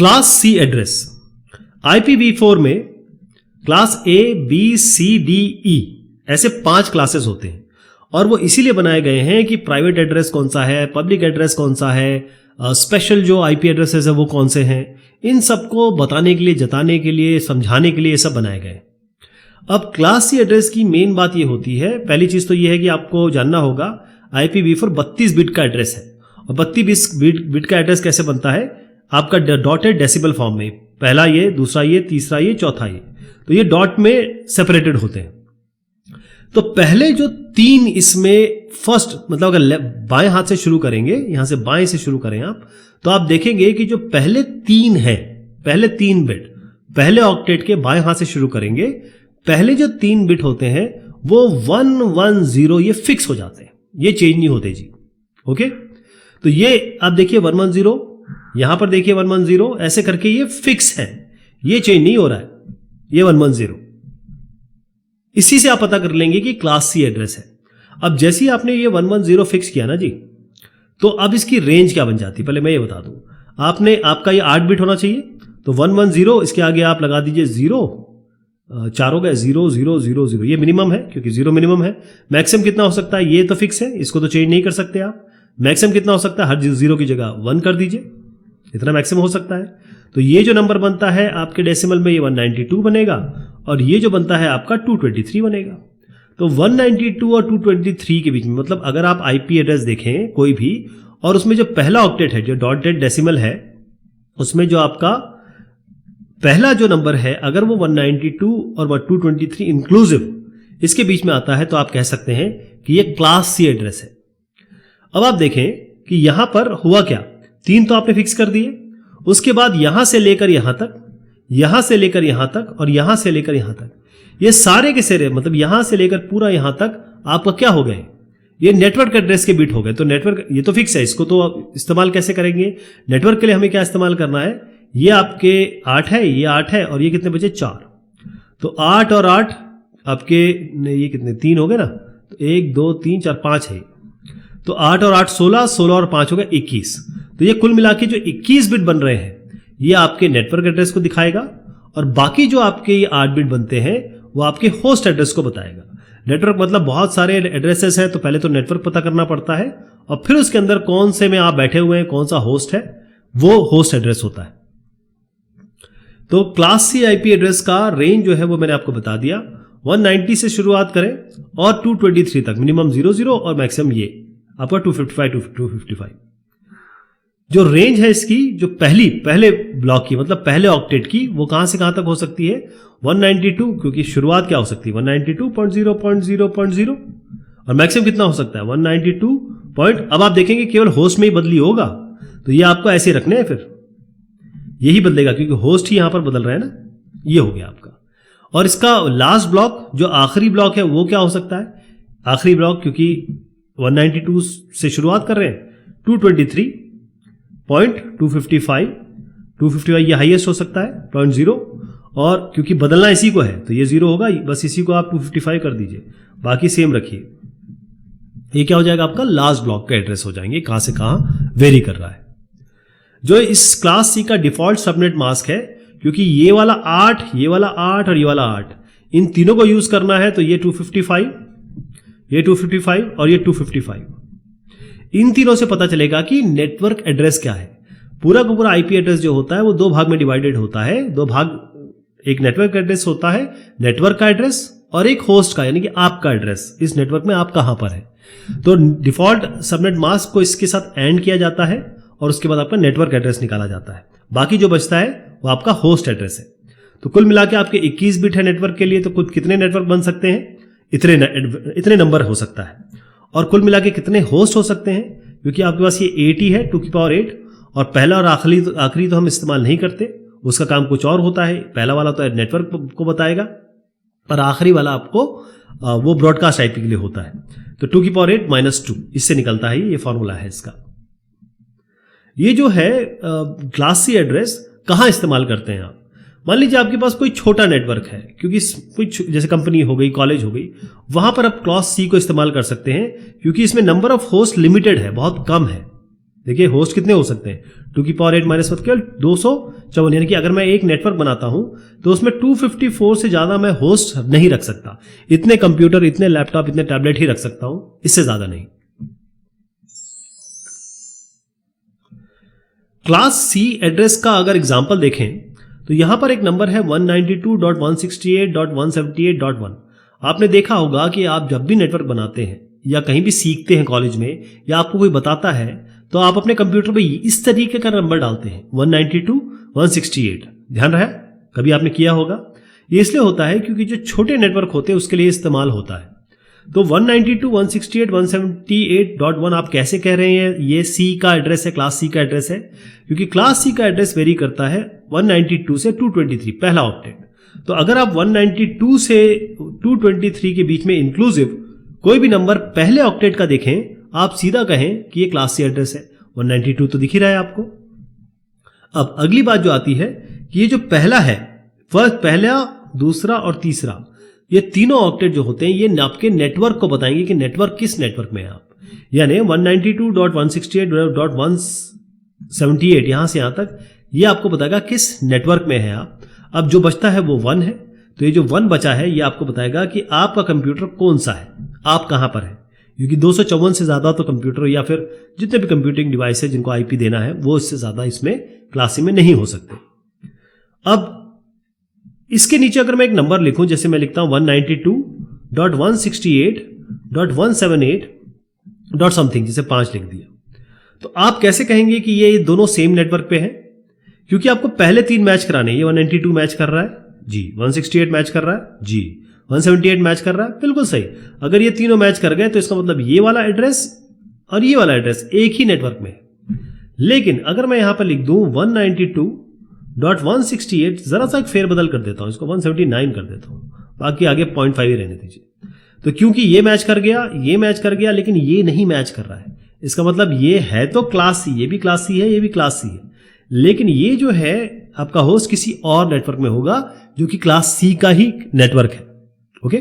Class C address IPv4 में class A, B, C, D, E ऐसे 5 classes होते हैं और वो इसीलिए बनाए गए हैं कि प्राइवेट एड्रेस कौन सा है, पब्लिक एड्रेस कौन सा है, स्पेशल जो IP एड्रेसेस है वो कौन से हैं, इन सबको बताने के लिए, जताने के लिए, समझाने के लिए ये सब बनाए गए। अब क्लास सी एड्रेस की मेन बात ये होती है, पहली चीज तो ये है कि आपको जानना होगा IPv4 32 बिट का एड्रेस है और 32 बिट का एड्रेस कैसे बनता है, आपका डॉटेड डेसिमल फॉर्म में, पहला ये, दूसरा ये, तीसरा ये, चौथा ये, तो ये डॉट में सेपरेटेड होते हैं। तो पहले जो 3 इसमें फर्स्ट मतलब अगर बाएं हाथ से शुरू करेंगे, यहां से बाएं से शुरू करें आप, तो आप देखेंगे कि जो पहले 3 है, पहले 3 बिट पहले ऑक्टेट के बाएं हाथ से शुरू करेंगे, पहले जो 3 बिट होते हैं वो 110 ये फिक्स हो जाते हैं, ये चेंज नहीं होते जी। ओके, तो ये आप देखिए 110, यहां पर देखिए 110, ऐसे करके ये फिक्स है, ये चेंज नहीं हो रहा है, ये 110। इसी से आप पता कर लेंगे कि क्लास सी एड्रेस है। अब जैसे ही आपने ये 110 फिक्स किया ना जी, तो अब इसकी रेंज क्या बन जाती है, पहले मैं ये बता दूं। आपका ये 8 बिट होना चाहिए, तो 110 इसके आगे आप लगा दीजिए 0, 4 हो गए, 0 0 0 0, ये मिनिमम है क्योंकि 0 मिनिमम है। मैक्सिमम कितना हो सकता है, ये तो फिक्स है, इसको तो चेंज नहीं कर सकते आप। मैक्सिमम कितना हो सकता है, हर 0 की जगह 1 कर दीजिए, इतना मैक्सिमम हो सकता है। तो ये जो नंबर बनता है आपके डेसिमल में, ये 192 बनेगा और ये जो बनता है आपका 223 बनेगा। तो 192 और 223 के बीच में, मतलब अगर आप IP एड्रेस देखें कोई भी और उसमें जो पहला ऑक्टेट है, जो डॉटेड डेसिमल है, उसमें जो आपका पहला जो नंबर है, अगर वो 192 और 223 इंक्लूसिव इसके बीच में आता है, तो आप कह सकते हैं कि ये क्लास सी एड्रेस है। अब आप देखें कि यहां पर हुआ क्या, 3 तो आपने फिक्स कर दिए, उसके बाद यहां से लेकर यहां तक, यहां से लेकर यहां तक और यहां से लेकर यहां तक, ये सारे के सारे, मतलब यहां से लेकर पूरा यहां तक आपका क्या हो गए, ये नेटवर्क एड्रेस के बिट हो गए। तो नेटवर्क ये तो फिक्स है, इसको तो आप इस्तेमाल कैसे करेंगे, नेटवर्क के लिए हमें क्या इस्तेमाल करना है, ये आपके 8 है, ये 8 है और ये कितने बचे 4, तो 8 और 8 आपके ये कितने 3 हो गए ना, तो 1 2 3 4 5 है, तो 8 और 8 16, 16 और 5 हो गए 21। तो ये कुल मिला के जो 21 बिट बन रहे हैं ये आपके नेटवर्क एड्रेस को दिखाएगा और बाकी जो आपके ये 8 बिट बनते हैं वो आपके होस्ट एड्रेस को बताएगा। नेटवर्क मतलब बहुत सारे एड्रेसेस हैं, तो पहले तो नेटवर्क पता करना पड़ता है और फिर उसके अंदर कौन से में आप बैठे हुए हैं, कौन सा होस्ट है, वो होस्ट एड्रेस होता है। तो क्लास सी IP एड्रेस का रेंज जो है वो मैंने आपको बता दिया, 190 से शुरुआत करें और 223 तक, मिनिमम 00 और मैक्सिमम ये आपका 255। जो रेंज है इसकी, जो पहले ब्लॉक की, मतलब पहले ऑक्टेट की, वो कहां से कहां तक हो सकती है, 192, क्योंकि शुरुआत क्या हो सकती है 192.0.0.0 और मैक्सिमम कितना हो सकता है 192. अब आप देखेंगे केवल होस्ट में ही बदली होगा, तो ये आपको ऐसे रखने हैं, फिर यही बदलेगा क्योंकि होस्ट ही यहां पर बदल रहे हैं ना, ये हो गया आपका। और इसका लास्ट ब्लॉक, जो आखिरी ब्लॉक है, वो क्या हो सकता है, आखिरी ब्लॉक, क्योंकि 192 से शुरुआत कर रहे हैं, 223.255 ये हाईएस्ट हो सकता है 0.0, और क्योंकि बदलना इसी को है तो ये 0 होगा, बस इसी को आप 255 कर दीजिए, बाकी सेम रखिए। ये क्या हो जाएगा, आपका लास्ट ब्लॉक का एड्रेस हो जाएंगे, कहां से कहां वेरी कर रहा है। जो इस क्लास सी का डिफॉल्ट सबनेट मास्क है, क्योंकि ये वाला 8, ये वाला 8 और ये वाला 8, इन तीनों को यूज करना है, तो ये 255, ये 255 और ये 255, इन तीनों से पता चलेगा कि नेटवर्क एड्रेस क्या है। पूरा का पूरा IP एड्रेस जो होता है वो 2 भाग में डिवाइडेड होता है, 2 भाग, एक नेटवर्क एड्रेस होता है, नेटवर्क का एड्रेस, और एक होस्ट का, यानी कि आपका एड्रेस, इस नेटवर्क में आप कहां पर है। तो डिफॉल्ट सबनेट मास्क को इसके साथ एंड किया जाता है और उसके बाद आपका नेटवर्क एड्रेस निकाला जाता है, बाकी जो बचता है वो आपका होस्ट एड्रेस है। तो कुल मिला के आपके 21 बिट है नेटवर्क के लिए, तो कुछ कितने नेटवर्क बन सकते हैं, इतने नंबर हो सकता है। और कुल मिला के कितने होस्ट हो सकते हैं, क्योंकि आपके पास ये 8 ही है, 2 की पावर 8, और पहला और आखिरी तो हम इस्तेमाल नहीं करते, उसका काम कुछ और होता है। पहला वाला तो नेटवर्क को बताएगा और आखिरी वाला आपको वो ब्रॉडकास्ट IP के लिए होता है। तो 2 की पावर 8 -2 इससे निकलता है, ये फॉर्मूला है इसका। ये जो है क्लास सी एड्रेस कहां इस्तेमाल करते हैं आप, मान लीजिए आपके पास कोई छोटा नेटवर्क है, क्योंकि कुछ जैसे कंपनी हो गई, कॉलेज हो गई, वहां पर आप क्लास सी को इस्तेमाल कर सकते हैं, क्योंकि इसमें नंबर ऑफ होस्ट लिमिटेड है, बहुत कम है। देखिए होस्ट कितने हो सकते हैं, 2 की पावर 8 माइनस 1 केवल 254, यानी कि अगर मैं एक नेटवर्क बनाता हूं तो उसमें 254 से ज्यादा मैं होस्ट नहीं रख सकता। इतने कंप्यूटर, इतने लैपटॉप, इतने टैबलेट ही रख सकता हूं, इससे ज्यादा नहीं। क्लास सी एड्रेस का अगर एग्जांपल देखें तो यहां पर एक नंबर है 192.168.178.1। आपने देखा होगा कि आप जब भी नेटवर्क बनाते हैं या कहीं भी सीखते हैं कॉलेज में, या आपको कोई बताता है, तो आप अपने कंप्यूटर पे इस तरीके का नंबर डालते हैं 192.168। ध्यान रहा है, कभी आपने किया होगा। ये इसलिए होता है क्योंकि जो छोटे नेटवर्क होते हैं उसके लिए इस्तेमाल होता है। तो 192.168.178.1 आप कैसे कह रहे हैं ये सी का एड्रेस है, क्लास सी का एड्रेस है? क्योंकि क्लास सी का एड्रेस वेरी करता है 192 से 223, पहला ऑक्टेट। तो अगर आप 192 से 223 के बीच में इंक्लूसिव कोई भी नंबर पहले ऑक्टेट का देखें, आप सीधा कहें कि ये क्लास सी एड्रेस है। 192 तो दिख ही रहा है आपको। अब अगली बात जो आती है कि ये जो पहला है, फर्स्ट, पहला, दूसरा और तीसरा, ये तीनों ऑक्टेट जो होते हैं ये आपके नेटवर्क को बताएंगे कि नेटवर्क किस नेटवर्क में है आप। यानी 192.168.178 यहां से यहां तक ये आपको बताएगा किस नेटवर्क में है आप। अब जो बचता है वो 1 है, तो ये जो 1 बचा है ये आपको बताएगा कि आपका कंप्यूटर कौन सा है, आप कहां पर है। क्योंकि 254 से ज्यादा तो कंप्यूटर या फिर जितने भी कंप्यूटिंग डिवाइस है जिनको आईपी देना है वो इससे ज्यादा इसमें क्लास सी में नहीं हो सकते। अब इसके नीचे अगर मैं एक नंबर लिखूं, जैसे मैं लिखता हूं 192.168.178. समथिंग, जैसे 5 लिख दिया, तो आप कैसे कहेंगे कि ये दोनों सेम नेटवर्क पे है? क्योंकि आपको पहले 3 मैच कराने, ये 192 मैच कर रहा है जी, 168 मैच कर रहा है जी, 178 मैच कर रहा है, बिल्कुल सही। अगर ये तीनों मैच कर गए तो इसका मतलब ये वाला एड्रेस और ये वाला एड्रेस एक ही नेटवर्क में है। लेकिन अगर मैं यहां पर लिख दूं 192.168, जरा सा एक फेरबदल कर देता हूं, इसको 179 कर देता हूं, बाकी आगे 0.5 ही रहने दीजिए। तो क्योंकि ये मैच कर गया, ये मैच कर गया, लेकिन ये नहीं मैच कर रहा है, इसका मतलब ये है तो क्लास सी, ये भी क्लास सी है, ये भी क्लास सी है, लेकिन ये जो है आपका होस्ट किसी और नेटवर्क में होगा जो कि क्लास सी का ही नेटवर्क है। ओके।